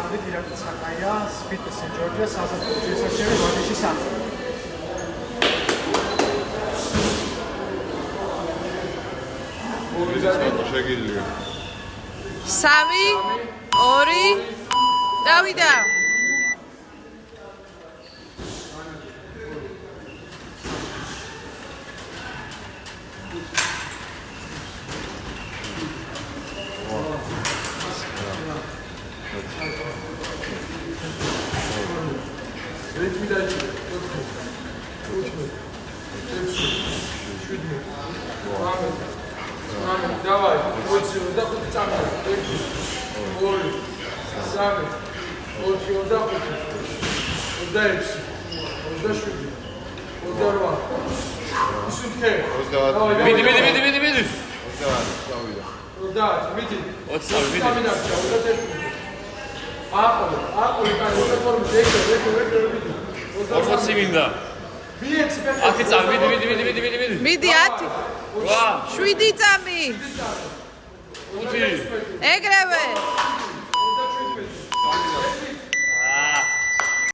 წარდით ირაკლი საკაია, სპიტ სენ-ჯორჯია, საზაფხულო შესაჩერე ვარჯიში 3. შეგიძლია 3 2 დავიდა Давай, 25 წამი. 1 2 3 4 25 26 28 27 მიდი 30 წავიდა 30 მიდი 20 წამი დარჩა 21 აყოლი კაი 22 მიდი 40 მინდა მიეც მე 10 წამი მიდი მიდი 10 ვა 7 წამი 5 ეგრე